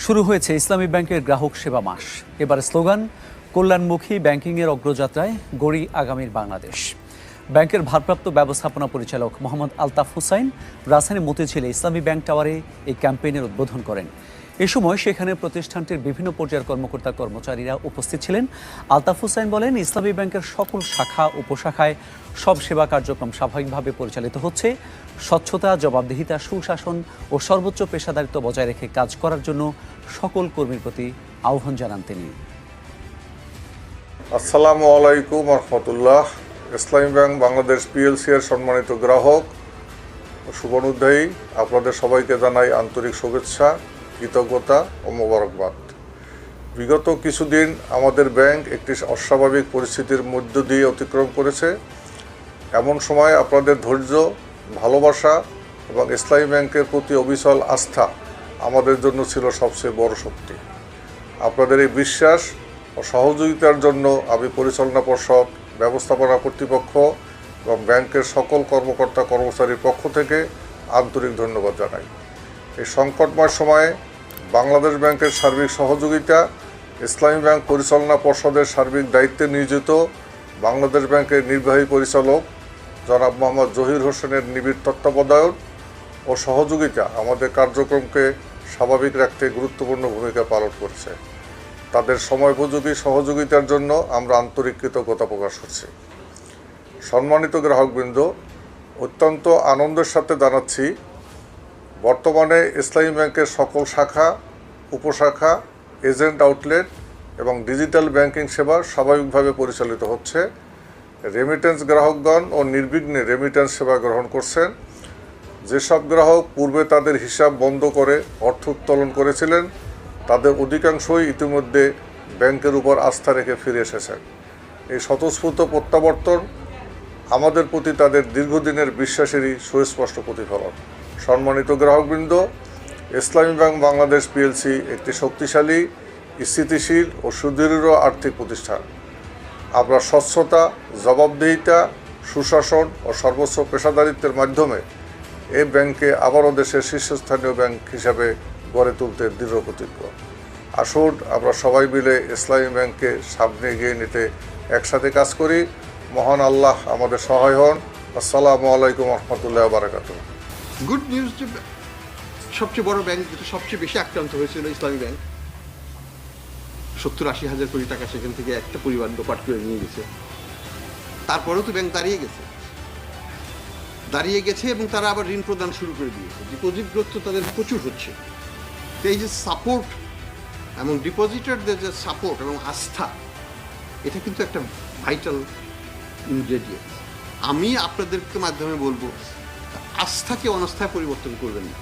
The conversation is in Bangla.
শুরু হয়েছে ইসলামী ব্যাংকের গ্রাহক সেবা মাস। এবার স্লোগান কল্যাণমুখী ব্যাংকিংয়ের অগ্রযাত্রায় গড়ি আগামীর বাংলাদেশ। ব্যাংকের ভারপ্রাপ্ত ব্যবস্থাপনা পরিচালক মোহাম্মদ আলতাফ হুসাইন রাজধানী মতিঝিলে ইসলামী ব্যাংক টাওয়ারে এই ক্যাম্পেইনের উদ্বোধন করেন। এ সময় সেখানে প্রতিষ্ঠানটির বিভিন্ন পর্যায়ের কর্মকর্তা কর্মচারীরা উপস্থিত ছিলেন। আলতাফ হুসাইন বলেন, ইসলামী ব্যাংকের সকল শাখা উপশাখায় সব সেবা কার্যক্রম স্বাভাবিকভাবে পরিচালিত হচ্ছে। স্বচ্ছতা, জবাবদিহিতা, সুশাসন ও সর্বোচ্চ পেশাদারিত্ব বজায় রেখে কাজ করার জন্য সকল কর্মীর প্রতি আহ্বান জানান তিনি। আসসালামু আলাইকুম রহমতুল্লাহ। ইসলামী ব্যাংক বাংলাদেশ পিএলসি এর সম্মানিত গ্রাহক ও শুভানুধ্যায়ী, আপনাদের সবাইকে জানাই আন্তরিক শুভেচ্ছা, কৃতজ্ঞতা ও মোবারকবাদ। বিগত কিছুদিন আমাদের ব্যাংক একটি অস্বাভাবিক পরিস্থিতির মধ্য দিয়ে অতিক্রম করেছে। এমন সময় আপনাদের ধৈর্য, ভালোবাসা এবং ইসলামী ব্যাংকের প্রতি অবিচল আস্থা আমাদের জন্য ছিল সবচেয়ে বড় শক্তি। আপনাদের এই বিশ্বাস ও সহযোগিতার জন্য আমি পরিচালনা পর্ষদ, ব্যবস্থাপনা কর্তৃপক্ষ এবং ব্যাংকের সকল কর্মকর্তা কর্মচারীর পক্ষ থেকে আন্তরিক ধন্যবাদ জানাই। এই সংকটময় সময়ে বাংলাদেশ ব্যাংকের সার্বিক সহযোগিতা, ইসলামী ব্যাংক পরিচালনা পর্ষদের সার্বিক দায়িত্বে নিয়োজিত বাংলাদেশ ব্যাংকের নির্বাহী পরিচালক জনাব মোহাম্মদ জহির হোসেনের নিবিড় তত্ত্বাবধায়ন ও সহযোগিতা আমাদের কার্যক্রমকে স্বাভাবিক রাখতে গুরুত্বপূর্ণ ভূমিকা পালন করেছে। তাদের সময়োপযোগী সহযোগিতার জন্য আমরা আন্তরিক কৃতজ্ঞতা প্রকাশ করছি। সম্মানিত গ্রাহকবৃন্দ, অত্যন্ত আনন্দের সাথে জানাচ্ছি, বর্তমানে ইসলামী ব্যাংকের সকল শাখা, উপশাখা, এজেন্ট আউটলেট এবং ডিজিটাল ব্যাংকিং সেবা স্বাভাবিকভাবে পরিচালিত হচ্ছে। রেমিটেন্স গ্রাহকগণ ও নির্বিঘ্নে রেমিটেন্স সেবা গ্রহণ করছেন। যেসব গ্রাহক পূর্বে তাদের হিসাব বন্ধ করে অর্থ উত্তোলন করেছিলেন, তাদের অধিকাংশই ইতিমধ্যে ব্যাংকের উপর আস্থা রেখে ফিরে এসেছেন। এই স্বতঃস্ফূর্ত প্রত্যাবর্তন আমাদের প্রতি তাদের দীর্ঘদিনের বিশ্বাসেরই সুস্পষ্ট প্রতিফলন। সম্মানিত গ্রাহকবৃন্দ, ইসলামী ব্যাংক বাংলাদেশ পিএলসি একটি শক্তিশালী, স্থিতিশীল ও সুদৃঢ় আর্থিক প্রতিষ্ঠান। আমরা স্বচ্ছতা, জবাবদিহিতা, সুশাসন ও সর্বোচ্চ পেশাদারিত্বের মাধ্যমে এই ব্যাংককে আবারও দেশের শীর্ষস্থানীয় ব্যাংক হিসাবে গড়ে তুলতে দৃঢ় প্রতিজ্ঞ। আসুন আমরা সবাই মিলে ইসলামী ব্যাংককে সামনে এগিয়ে নিতে একসাথে কাজ করি। মহান আল্লাহ আমাদের সহায় হন। আসসালামু আলাইকুম রহমতুল্লাহ বারাকাতুহ। গুড নিউজ যে সবচেয়ে বড় ব্যাংক, যেটা সবচেয়ে বেশি আক্রান্ত হয়েছিল ইসলামী ব্যাংক, 70-80 হাজার কোটি টাকা সেখান থেকে একটা পরিবার লোপাট করে নিয়ে গেছে। তারপরেও তো ব্যাংক দাঁড়িয়ে গেছে এবং তারা আবার ঋণ প্রদান শুরু করে দিয়েছে। ডিপোজিট গ্রোথ তো তাদের প্রচুর হচ্ছে। তো এই যে সাপোর্ট এবং ডিপোজিটারদের যে সাপোর্ট এবং আস্থা, এটা কিন্তু একটা ভাইটাল ইনগ্রেডিয়েন্ট। আমি আপনাদেরকে মাধ্যমে বলবো, আস্থাকে অনাস্থায় পরিবর্তন করবেন না।